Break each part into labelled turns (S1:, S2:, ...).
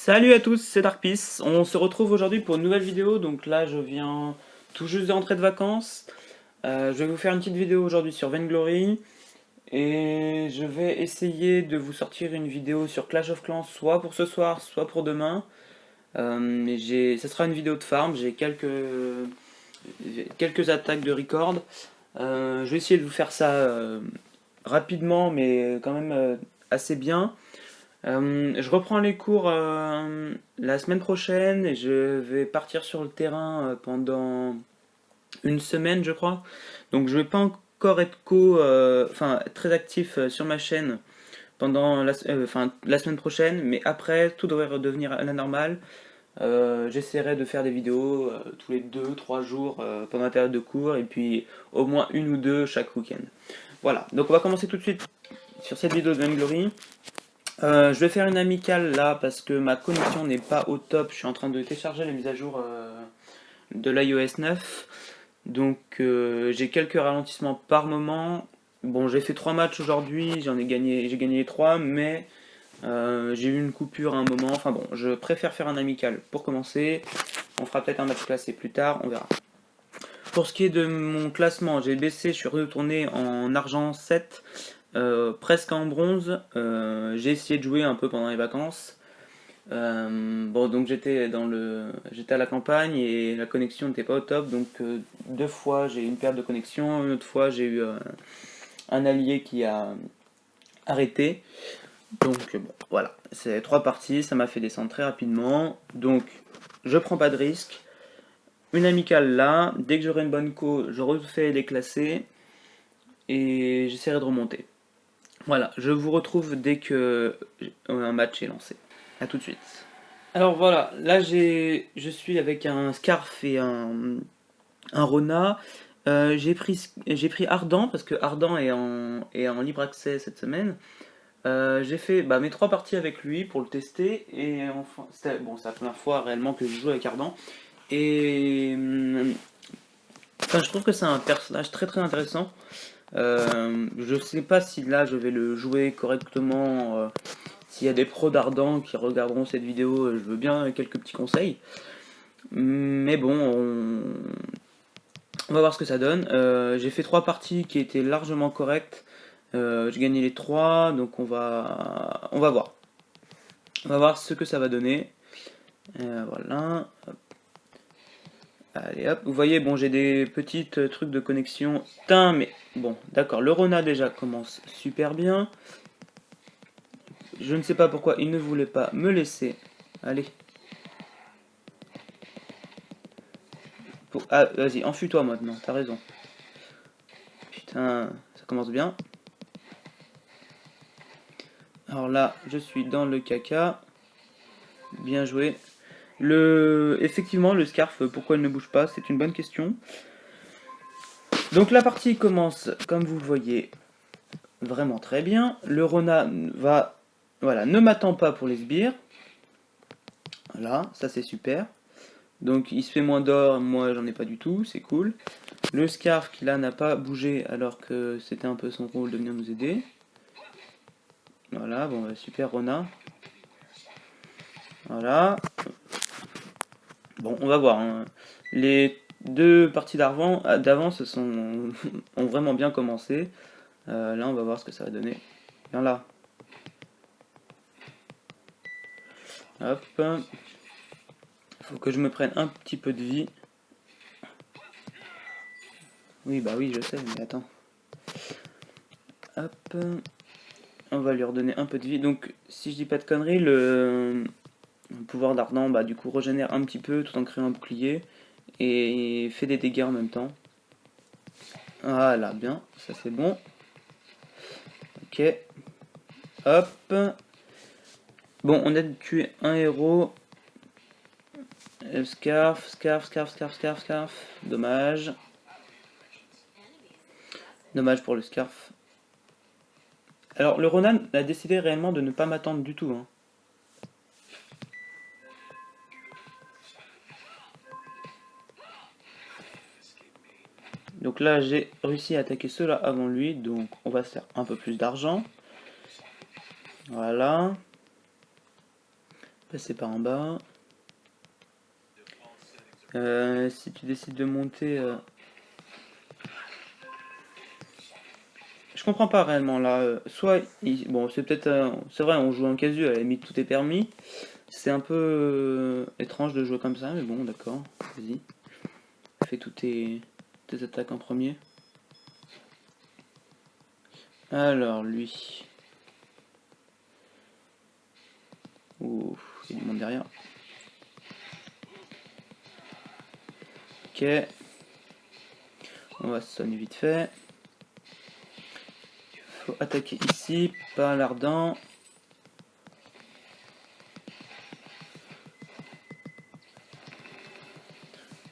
S1: Salut à tous, c'est Darkpeace. On se retrouve aujourd'hui pour une nouvelle vidéo. Donc là, je viens tout juste de rentrer de vacances. Je vais vous faire une petite vidéo aujourd'hui sur Vainglory. Et je vais essayer de vous sortir une vidéo sur Clash of Clans, soit pour ce soir, soit pour demain. Ça sera une vidéo de farm. J'ai quelques attaques de record. Je vais essayer de vous faire ça rapidement, mais quand même assez bien. Je reprends les cours la semaine prochaine et je vais partir sur le terrain pendant une semaine, je crois. Donc je vais pas encore être très actif sur ma chaîne pendant la semaine prochaine, mais après tout devrait redevenir à la normale. J'essaierai de faire des vidéos tous les 2 3 jours pendant la période de cours et puis au moins une ou deux chaque week-end. Voilà, donc on va commencer tout de suite sur cette vidéo de Vainglory. Je vais faire une amicale là parce que ma connexion n'est pas au top. Je suis en train de télécharger les mises à jour de l'iOS 9. Donc j'ai quelques ralentissements par moment. Bon, j'ai fait 3 matchs aujourd'hui, j'ai gagné les 3, mais j'ai eu une coupure à un moment. Enfin bon, je préfère faire un amical pour commencer. On fera peut-être un match classé plus tard, on verra. Pour ce qui est de mon classement, j'ai baissé, je suis retourné en argent 7. Presque en bronze. J'ai essayé de jouer un peu pendant les vacances. Bon, donc j'étais à la campagne et la connexion n'était pas au top. Donc 2 fois j'ai eu une perte de connexion, une autre fois j'ai eu un allié qui a arrêté. Donc bon, voilà, c'est 3 parties, ça m'a fait descendre très rapidement. Donc je prends pas de risque. Une amicale là, dès que j'aurai une bonne co, je refais les classés et j'essaierai de remonter. Voilà, je vous retrouve dès que un match est lancé. A tout de suite. Alors voilà, là je suis avec un Scarf et un Rona. J'ai pris Ardent parce que Ardent est en libre accès cette semaine. J'ai fait mes 3 parties avec lui pour le tester et enfin c'est la première fois réellement que je joue avec Ardent et je trouve que c'est un personnage très très intéressant. Je sais pas si là je vais le jouer correctement. S'il y a des pros d'Ardent qui regarderont cette vidéo, je veux bien quelques petits conseils. Mais bon, on va voir ce que ça donne. J'ai fait 3 parties qui étaient largement correctes. J'ai gagné les 3, donc on va voir. On va voir ce que ça va donner. Voilà. Allez hop, vous voyez, bon, j'ai des petites trucs de connexion. Putain, mais bon, d'accord, le Rona déjà commence super bien. Je ne sais pas pourquoi il ne voulait pas me laisser. Allez. Ah, vas-y, enfuis-toi maintenant, t'as raison. Putain, ça commence bien. Alors là, je suis dans le caca. Bien joué. Effectivement, le Scarf, pourquoi il ne bouge pas, c'est une bonne question. Donc la partie commence, comme vous le voyez, vraiment très bien. Le Rona voilà, ne m'attend pas pour les sbires. Voilà, ça c'est super. Donc il se fait moins d'or, moi j'en ai pas du tout, c'est cool. Le Scarf qui là n'a pas bougé alors que c'était un peu son rôle de venir nous aider. Voilà, bon super Rona. Voilà. Bon, on va voir, hein. Les 2 parties d'avant ont vraiment bien commencé. Là, on va voir ce que ça va donner. Viens là. Hop. Faut que je me prenne un petit peu de vie. Oui, bah oui, je sais, mais attends. Hop. On va lui redonner un peu de vie. Donc, si je dis pas de conneries, le pouvoir d'Ardent, du coup, régénère un petit peu tout en créant un bouclier. Et fait des dégâts en même temps. Voilà, bien. Ça, c'est bon. Ok. Hop. Bon, on a tué un héros. Scarf, scarf, scarf, scarf, scarf, scarf. Dommage. Dommage pour le scarf. Alors, le Ronan a décidé réellement de ne pas m'attendre du tout, hein. Donc là, j'ai réussi à attaquer ceux-là avant lui, donc on va se faire un peu plus d'argent. Voilà. Passer par en bas. Si tu décides de monter... Je comprends pas réellement là. Bon, c'est peut-être... c'est vrai, on joue en casu, à la limite tout est permis. C'est un peu étrange de jouer comme ça, mais bon, d'accord. Vas-y. Fais tes attaques en premier. Alors, lui. Ouh, il y a du monde derrière. Ok. On va se soigner vite fait. Faut attaquer ici, par l'ardent.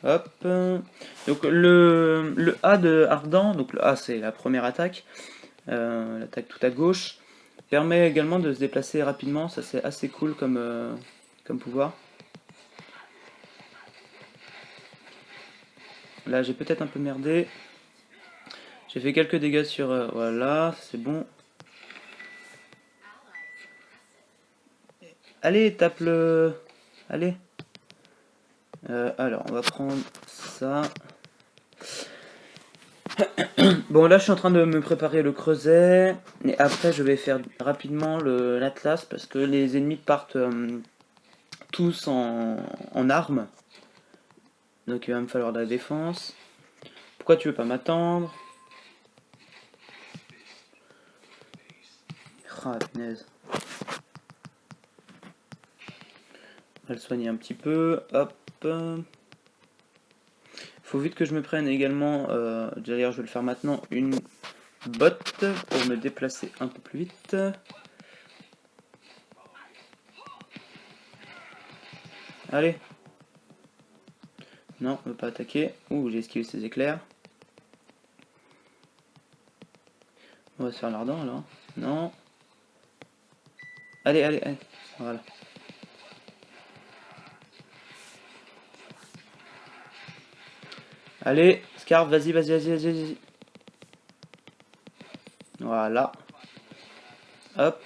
S1: Hop. Donc le A de Ardent, donc le A c'est la première attaque, l'attaque tout à gauche, permet également de se déplacer rapidement, ça c'est assez cool comme pouvoir. Là j'ai peut-être un peu merdé. J'ai fait quelques dégâts sur... voilà, c'est bon. Allez, tape le... Allez. Alors, on va prendre ça. Bon, là, je suis en train de me préparer le creuset. Et après, je vais faire rapidement l'Atlas parce que les ennemis partent tous en armes. Donc, il va me falloir de la défense. Pourquoi tu veux pas m'attendre? Ah, punaise. On va le soigner un petit peu. Hop. Faut vite que je me prenne également, d'ailleurs je vais le faire maintenant, une botte pour me déplacer un peu plus vite. Allez. Non, on ne veut pas attaquer. Ouh, j'ai esquivé ces éclairs. On va se faire l'ardent alors. Non. Allez, allez, allez. Voilà. Allez, Scarf, vas-y, vas-y, vas-y, vas-y, vas-y. Voilà. Hop.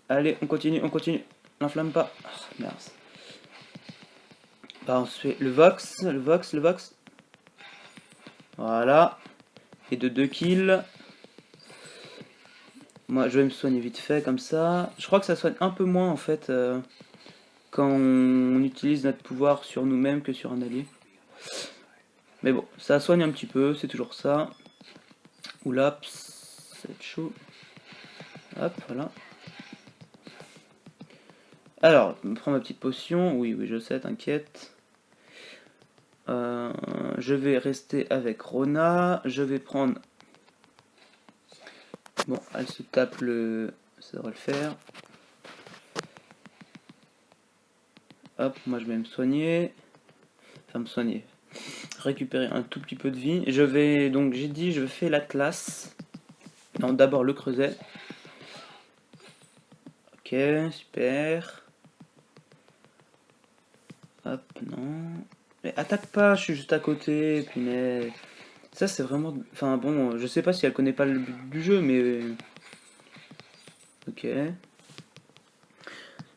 S1: Allez, on continue, on continue. N'enflamme pas. Oh, merde. Bah, on se fait le Vox, le Vox, le Vox. Voilà. Et de 2 kills. Moi, je vais me soigner vite fait comme ça. Je crois que ça soigne un peu moins en fait quand on utilise notre pouvoir sur nous-mêmes que sur un allié. Mais bon, ça soigne un petit peu, c'est toujours ça. Oula, ça va être chaud. Hop, voilà. Alors, je prends ma petite potion. Oui, oui, je sais, t'inquiète. Je vais rester avec Rona. Je vais prendre... Bon, elle se tape le... Ça devrait le faire. Hop, moi je vais me soigner. Enfin, me soigner. Récupérer un tout petit peu de vie. Je vais... Donc, j'ai dit, je fais l'Atlas. Non, d'abord le creuset. Ok, super. Hop, non. Mais attaque pas, je suis juste à côté, punaise. Ça c'est vraiment... Enfin bon, je sais pas si elle connaît pas le but du jeu, mais... Ok.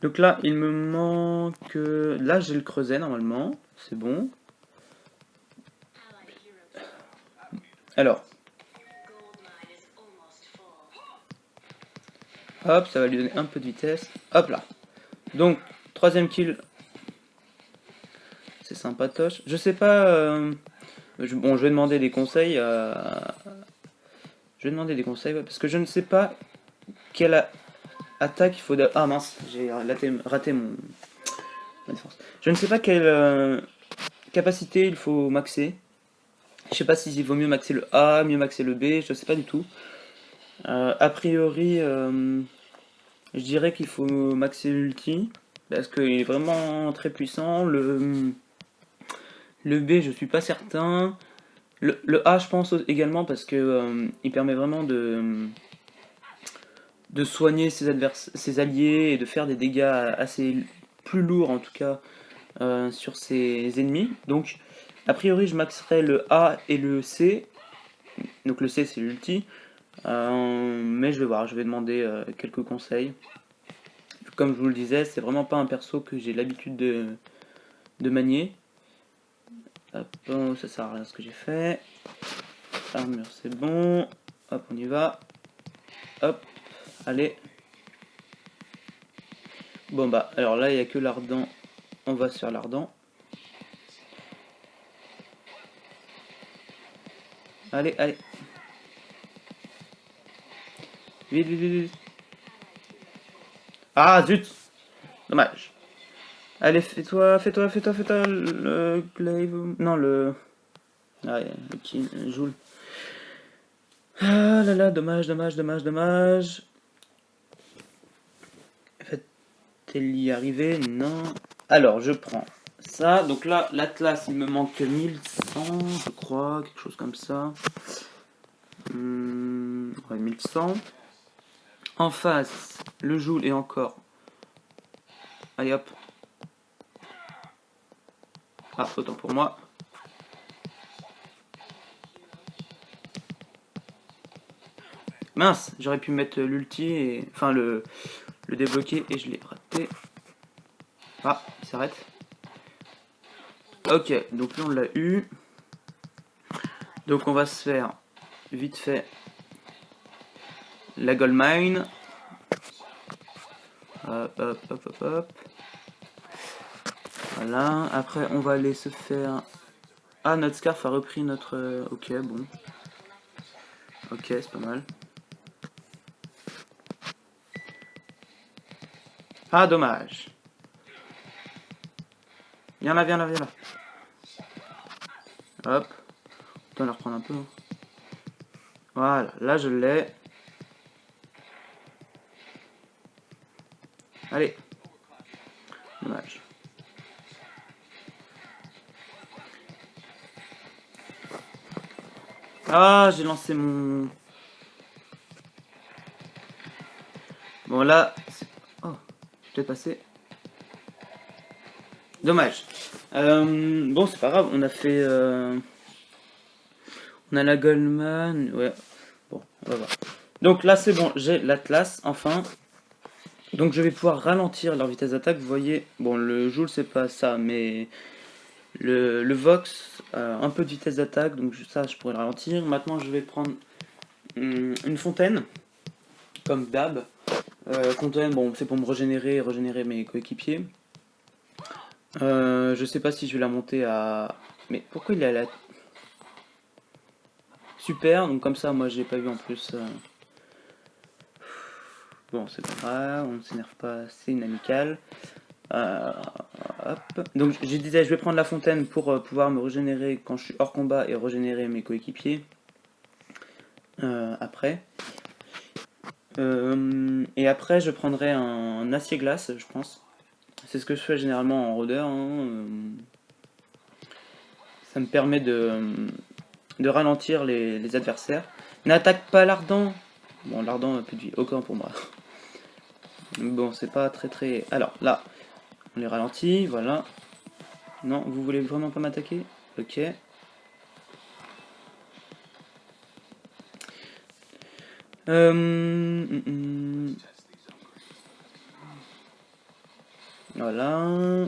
S1: Donc là, il me manque... Là, j'ai le creuset, normalement. C'est bon. Alors. Hop, ça va lui donner un peu de vitesse. Hop là. Donc, troisième kill. C'est sympatoche. Je sais pas... Bon, je vais demander des conseils à... Je vais demander des conseils, ouais, parce que je ne sais pas quelle attaque il faut... Ah mince, j'ai raté ma défense. Je ne sais pas quelle capacité il faut maxer. Je sais pas s'il vaut mieux maxer le A, mieux maxer le B, je sais pas du tout. A priori, je dirais qu'il faut maxer l'ulti, parce qu'il est vraiment très puissant. Le B, je suis pas certain. Le A, je pense également, parce que il permet vraiment de soigner ses alliés et de faire des dégâts assez plus lourds, en tout cas, sur ses ennemis. Donc, a priori, je maxerai le A et le C. Donc le C, c'est l'ulti. Mais je vais voir, je vais demander quelques conseils. comme je vous le disais, c'est vraiment pas un perso que j'ai l'habitude de manier. Hop, bon, ça sert à rien ce que j'ai fait. Armure, c'est bon. Hop, on y va. Hop, allez. Bon bah, alors là, il n'y a que l'ardent. On va se faire l'ardent. Allez, allez. Vite, vite, vite, vite. Ah, zut. Dommage. Allez, fais-toi le glaive. Non, le... Ah, le king, Joule. Ah là là, dommage, dommage, dommage, dommage. Fait-elle y arriver? Non. Alors, je prends ça. Donc là, l'Atlas, il me manque 1100, je crois, quelque chose comme ça. Ouais, 1100. En face, le Joule et encore. Allez hop. Ah, autant pour moi. Mince, j'aurais pu mettre l'ulti et... Enfin, le débloquer et je l'ai raté. Ah, il s'arrête. Ok, donc là on l'a eu. Donc on va se faire vite fait la gold mine. Hop, hop, hop, hop, hop. Voilà, après on va aller se faire... Ah, notre scarf a repris notre... Ok, bon. Ok, c'est pas mal. Ah, dommage. Viens là, viens là, viens là. Hop. On va la reprendre un peu. Voilà, là je l'ai. Allez. Dommage. Ah, j'ai lancé mon... Bon là... Oh, peut-être passé. Dommage. Bon, c'est pas grave, on a fait... On a la Goldman, ouais. Bon, on va voir. Donc là, c'est bon, j'ai l'Atlas, enfin. Donc je vais pouvoir ralentir leur vitesse d'attaque. Vous voyez, bon, le Joule, c'est pas ça, mais le Vox a un peu de vitesse d'attaque, donc ça, je pourrais le ralentir. Maintenant, je vais prendre une fontaine, comme d'hab. Fontaine, bon, c'est pour me régénérer et régénérer mes coéquipiers. Je sais pas si je vais la monter à... Mais pourquoi il est à la... Super, donc comme ça, moi, j'ai pas vu en plus... Bon, c'est pas grave, on ne s'énerve pas, c'est une amicale. Hop. Donc je disais, je vais prendre la fontaine pour pouvoir me régénérer quand je suis hors combat et régénérer mes coéquipiers après. Et après, je prendrai un acier glace, je pense. C'est ce que je fais généralement en rôdeur. Hein. Ça me permet de ralentir les adversaires. N'attaque pas l'ardent. Bon, l'ardent a plus de vie, aucun pour moi. Bon, c'est pas très très... Alors, là, on les ralentit, voilà. Non, vous voulez vraiment pas m'attaquer? Ok. Voilà.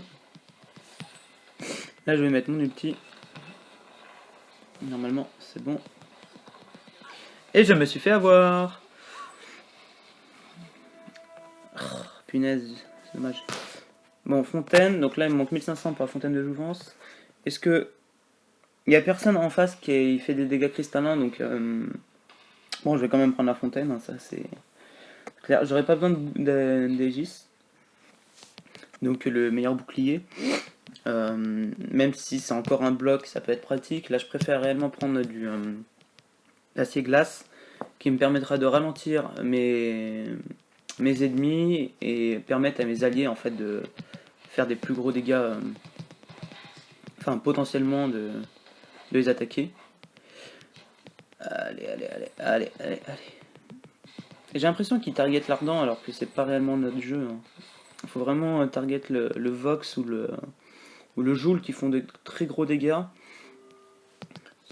S1: Là, je vais mettre mon ulti. Normalement, c'est bon. Et je me suis fait avoir. Oh, punaise, c'est dommage. Bon, fontaine. Donc là, il me manque 1500 pour la fontaine de jouvence. Est-ce que... Il n'y a personne en face qui fait des dégâts cristallins, donc... Bon, je vais quand même prendre la fontaine, hein, ça c'est clair. J'aurais pas besoin d'Aegis. Donc le meilleur bouclier. Même si c'est encore un bloc, ça peut être pratique. Là, je préfère réellement prendre du acier glace qui me permettra de ralentir mes ennemis et permettre à mes alliés en fait de faire des plus gros dégâts, enfin potentiellement de les attaquer. Allez, allez, allez, allez, allez, allez. Et j'ai l'impression qu'ils targetent l'ardent alors que c'est pas réellement notre jeu. Hein. Il faut vraiment target le Vox ou le Joule qui font de très gros dégâts.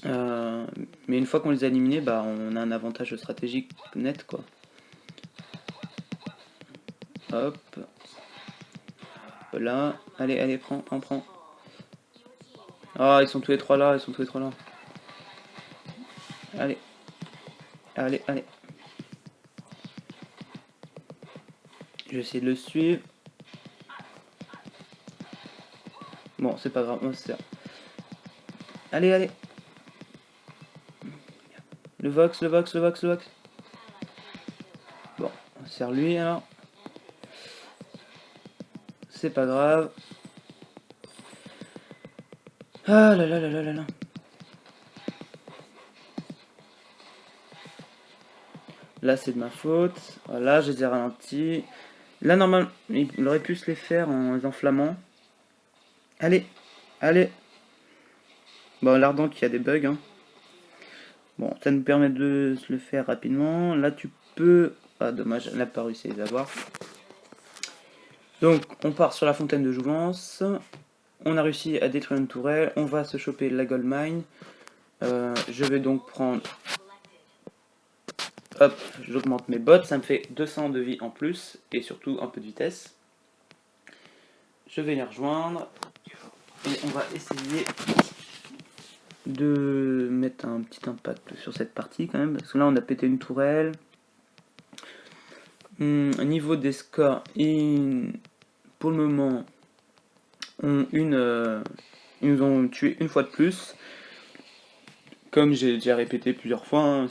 S1: Mais une fois qu'on les a éliminés, bah, on a un avantage stratégique net quoi. Hop. Voilà. Allez, allez, prends, prends, prends. Ah, ils sont tous les trois là, ils sont tous les trois là. Allez. Allez, allez. Je vais essayer de le suivre. Bon, c'est pas grave, moi c'est ça. Allez, allez. Le Vox, le Vox, le Vox, le Vox. Bon, on sert lui alors. C'est pas grave. Ah là là là là là là. Là c'est de ma faute. Voilà, je les ai ralentis. Là normalement, il aurait pu se les faire en les enflammant. Allez, allez. Bon, l'ardent qui a des bugs. Hein. Bon, ça nous permet de se le faire rapidement. Là tu peux... Ah dommage, elle n'a pas réussi à les avoir. Donc on part sur la fontaine de jouvence. On a réussi à détruire une tourelle. On va se choper la gold mine. Je vais donc prendre... Hop, j'augmente mes bottes. Ça me fait 200 de vie en plus. Et surtout un peu de vitesse. Je vais les rejoindre. Et on va essayer de mettre un petit impact sur cette partie quand même. Parce que là on a pété une tourelle. Niveau des scores, pour le moment, ils nous ont tué une fois de plus. Comme j'ai déjà répété plusieurs fois, hein,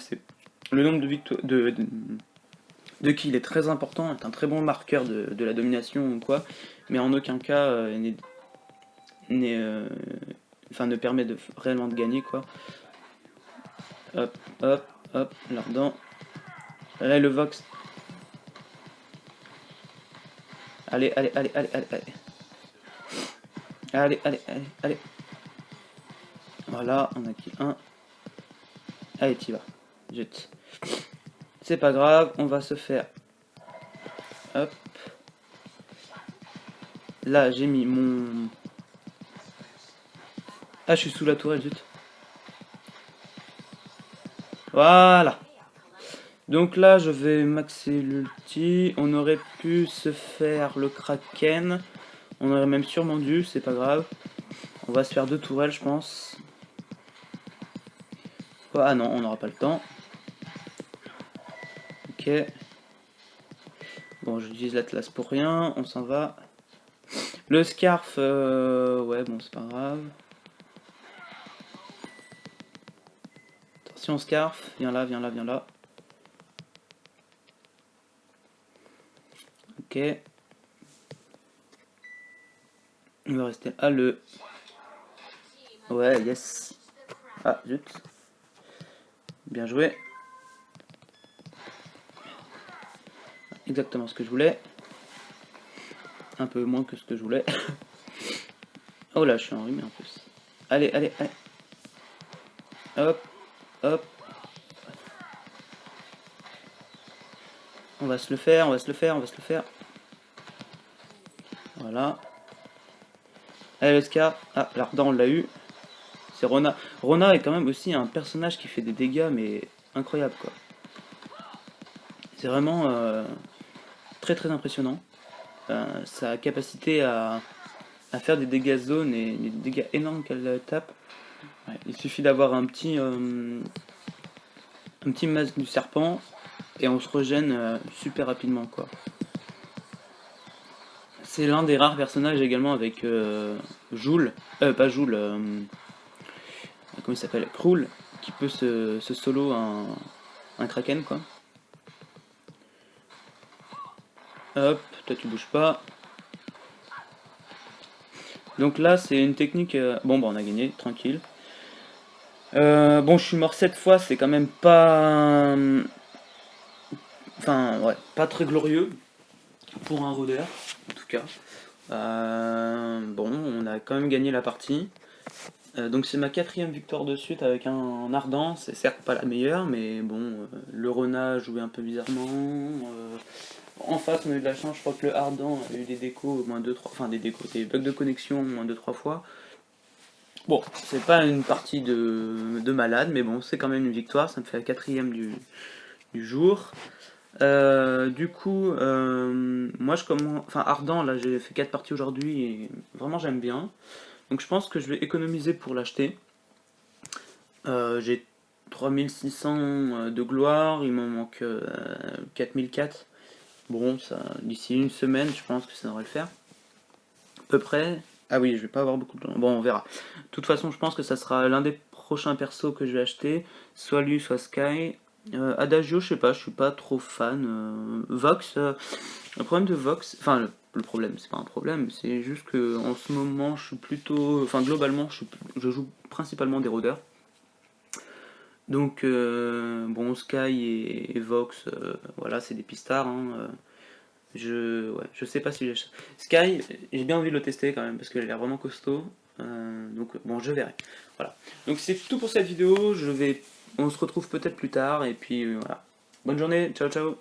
S1: le nombre de victoires de kills est très important, est un très bon marqueur de la domination ou quoi, mais en aucun cas ne permet réellement de gagner quoi. Hop, hop, hop, l'ardent. Là le Vox. Allez, allez, allez, allez, allez, allez. Allez, allez, allez, allez. Voilà, on a kill 1. Allez, t'y vas. Jette. C'est pas grave, on va se faire. Hop. Là, j'ai mis mon... Ah, je suis sous la tourelle, zut. Voilà. Donc là, je vais maxer l'ulti. On aurait pu se faire le Kraken. On aurait même sûrement dû, c'est pas grave. On va se faire 2 tourelles, je pense. Ah non, on n'aura pas le temps. Ok. Bon, j'utilise l'Atlas pour rien, on s'en va. Le Scarf, ouais, bon, c'est pas grave. Attention, Scarf, viens là, viens là, viens là. Ok. On va rester à le. Ouais, yes. Ah, zut. Bien joué. Exactement ce que je voulais. Un peu moins que ce que je voulais. Oh là, je suis enrhumé en plus. Allez, allez, allez. Hop, hop. On va se le faire, on va se le faire, on va se le faire. Voilà. Allez, le Scar. Ah, l'ardent, on l'a eu. C'est Rona. Rona est quand même aussi un personnage qui fait des dégâts, mais incroyable quoi. C'est vraiment très très impressionnant. Sa capacité à faire des dégâts zone et des dégâts énormes qu'elle tape. Ouais, il suffit d'avoir un petit masque du serpent et on se régène super rapidement quoi. C'est l'un des rares personnages également avec Joule, pas Joule, comment il s'appelle, Krul, qui peut se solo un Kraken quoi. Hop, toi tu bouges pas. Donc là c'est une technique, bon bah on a gagné, tranquille. Bon je suis mort 7 fois, c'est quand même pas... Enfin ouais, pas très glorieux pour un rôdeur en tout cas. Bon, on a quand même gagné la partie. Donc c'est ma 4ème victoire de suite avec un ardent. C'est certes pas la meilleure, mais bon, le Rona jouait un peu bizarrement. En face, on a eu de la chance. Je crois que le ardent a eu des décos au moins 2-3, enfin des décos, des bugs de connexion au moins 2-3 fois. Bon, c'est pas une partie de malade, mais bon, c'est quand même une victoire. Ça me fait la 4ème du jour. Du coup, moi je commence. Enfin, Ardent, là j'ai fait 4 parties aujourd'hui et vraiment j'aime bien. Donc je pense que je vais économiser pour l'acheter. J'ai 3600 de gloire, il m'en manque 4004. Bon, ça, d'ici une semaine, je pense que ça devrait le faire. À peu près. Ah oui, je vais pas avoir beaucoup de temps. Bon, on verra. De toute façon, je pense que ça sera l'un des prochains persos que je vais acheter. Soit lui, soit Sky. Adagio, je sais pas, je suis pas trop fan. Vox, le problème de Vox, enfin le problème, c'est pas un problème, c'est juste que en ce moment, je suis plutôt, enfin globalement, je joue principalement des rôdeurs. Donc bon, Sky et Vox, voilà, c'est des pistards. Hein. Ouais, je sais pas si j'ai. Sky, j'ai bien envie de le tester quand même parce qu'il a l'air vraiment costaud. Donc bon, je verrai. Voilà. Donc c'est tout pour cette vidéo. On se retrouve peut-être plus tard et puis voilà. Bonne journée. Ciao ciao.